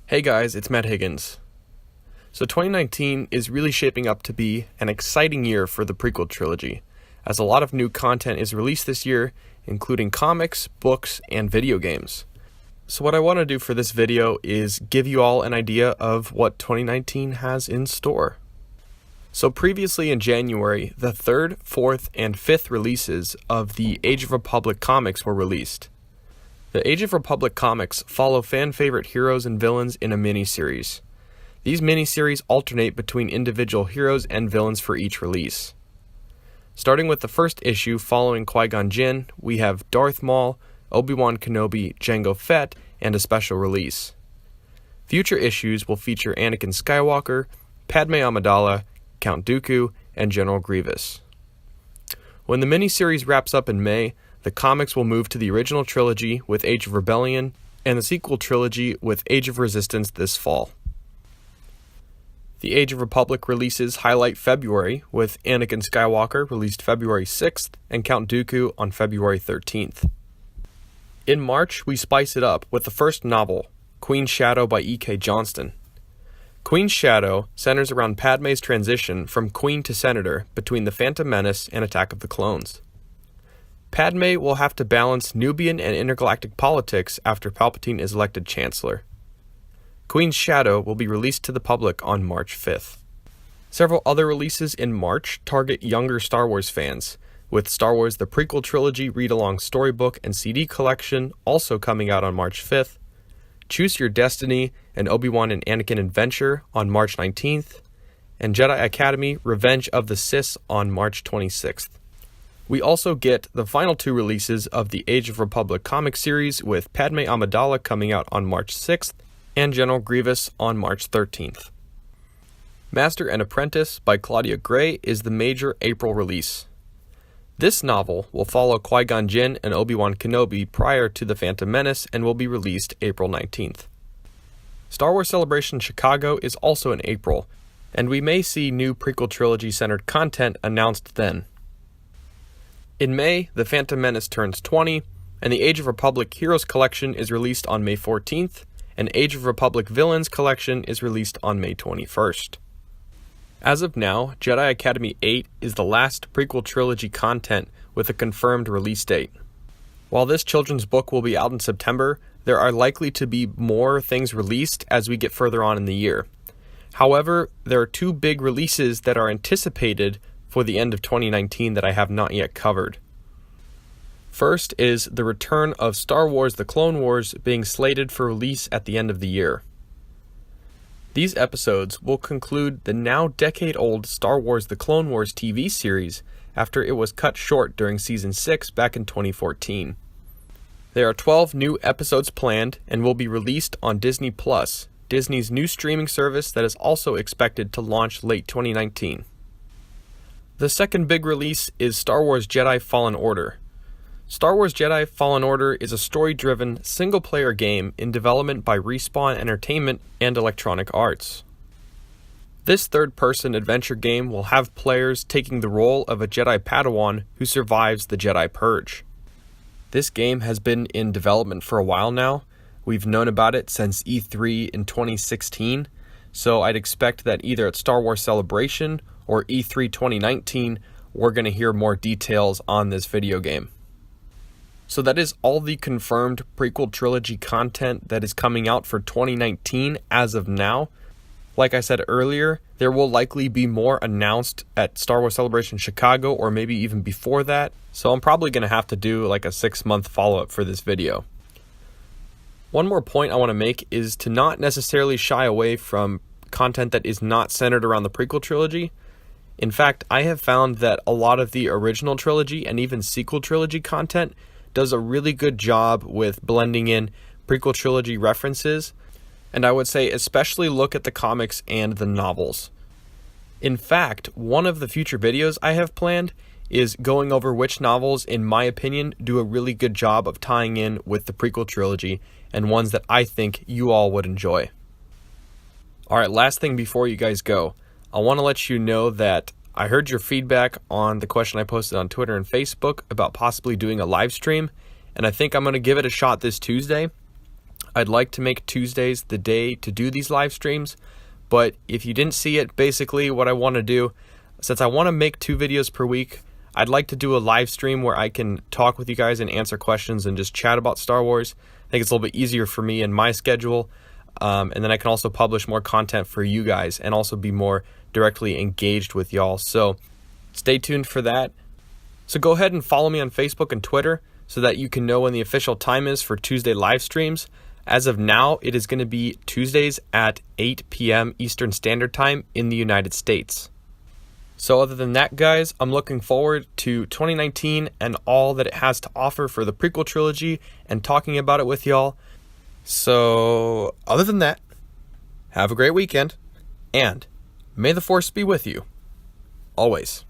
Hey guys, it's Matt Higgins. So 2019 is really shaping up to be an exciting year for the Prequel Trilogy, as a lot of new content is released this year, including comics, books, and video games. So what I want to do for this video is give you all an idea of what 2019 has in store. So previously in January, the 3rd, 4th, and 5th releases of the Age of Republic comics were released. The Age of Republic comics follow fan-favorite heroes and villains in a mini-series. These mini-series alternate between individual heroes and villains for each release. Starting with the first issue following Qui-Gon Jinn, we have Darth Maul, Obi-Wan Kenobi, Jango Fett, and a special release. Future issues will feature Anakin Skywalker, Padme Amidala, Count Dooku, and General Grievous. When the mini-series wraps up in May, the comics will move to the original trilogy with Age of Rebellion, and the sequel trilogy with Age of Resistance this fall. The Age of Republic releases highlight February, with Anakin Skywalker released February 6th and Count Dooku on February 13th. In March, we spice it up with the first novel, Queen's Shadow by E.K. Johnston. Queen's Shadow centers around Padme's transition from Queen to Senator between The Phantom Menace and Attack of the Clones. Padme will have to balance Nubian and intergalactic politics after Palpatine is elected Chancellor. Queen's Shadow will be released to the public on March 5th. Several other releases in March target younger Star Wars fans, with Star Wars The Prequel Trilogy read-along storybook and CD collection also coming out on March 5th, Choose Your Destiny, an Obi-Wan and Anakin adventure on March 19th, and Jedi Academy Revenge of the Sith on March 26th. We also get the final two releases of the Age of Republic comic series, with Padme Amidala coming out on March 6th and General Grievous on March 13th. Master and Apprentice by Claudia Gray is the major April release. This novel will follow Qui-Gon Jinn and Obi-Wan Kenobi prior to The Phantom Menace and will be released April 19th. Star Wars Celebration Chicago is also in April, and we may see new Prequel Trilogy-centered content announced then. In May, The Phantom Menace turns 20, and the Age of Republic Heroes Collection is released on May 14th, and Age of Republic Villains Collection is released on May 21st. As of now, Jedi Academy 8 is the last Prequel Trilogy content with a confirmed release date. While this children's book will be out in September, there are likely to be more things released as we get further on in the year. However, there are two big releases that are anticipated for the end of 2019 that I have not yet covered. First is the return of Star Wars The Clone Wars being slated for release at the end of the year. These episodes will conclude the now decade-old Star Wars The Clone Wars TV series after it was cut short during Season 6 back in 2014. There are 12 new episodes planned and will be released on Disney+, Disney's new streaming service that is also expected to launch late 2019. The second big release is Star Wars Jedi Fallen Order. Star Wars Jedi Fallen Order is a story-driven, single-player game in development by Respawn Entertainment and Electronic Arts. This third-person adventure game will have players taking the role of a Jedi Padawan who survives the Jedi Purge. This game has been in development for a while now. We've known about it since E3 in 2016, so I'd expect that either at Star Wars Celebration or E3 2019, we're going to hear more details on this video game. So that is all the confirmed Prequel Trilogy content that is coming out for 2019 as of now. Like I said earlier, there will likely be more announced at Star Wars Celebration Chicago or maybe even before that, so I'm probably going to have to do like a 6-month follow-up for this video. One more point I want to make is to not necessarily shy away from content that is not centered around the Prequel Trilogy. In fact, I have found that a lot of the original trilogy and even sequel trilogy content does a really good job with blending in Prequel Trilogy references, and I would say especially look at the comics and the novels. In fact, one of the future videos I have planned is going over which novels, in my opinion, do a really good job of tying in with the Prequel Trilogy and ones that I think you all would enjoy. Alright, last thing before you guys go. I want to let you know that I heard your feedback on the question I posted on Twitter and Facebook about possibly doing a live stream, and I think I'm going to give it a shot this Tuesday. I'd like to make Tuesdays the day to do these live streams, but if you didn't see it, basically what I want to do, since I want to make 2 videos per week, I'd like to do a live stream where I can talk with you guys and answer questions and just chat about Star Wars. I think it's a little bit easier for me and my schedule, and then I can also publish more content for you guys and also be more directly engaged with y'all. So stay tuned for that. So go ahead and follow me on Facebook and Twitter so that you can know when the official time is for Tuesday live streams. As of now, it is going to be Tuesdays at 8 p.m. Eastern Standard Time in the United States. So other than that, guys, I'm looking forward to 2019 and all that it has to offer for the prequel trilogy and talking about it with y'all. So other than that, have a great weekend, and may the Force be with you, always.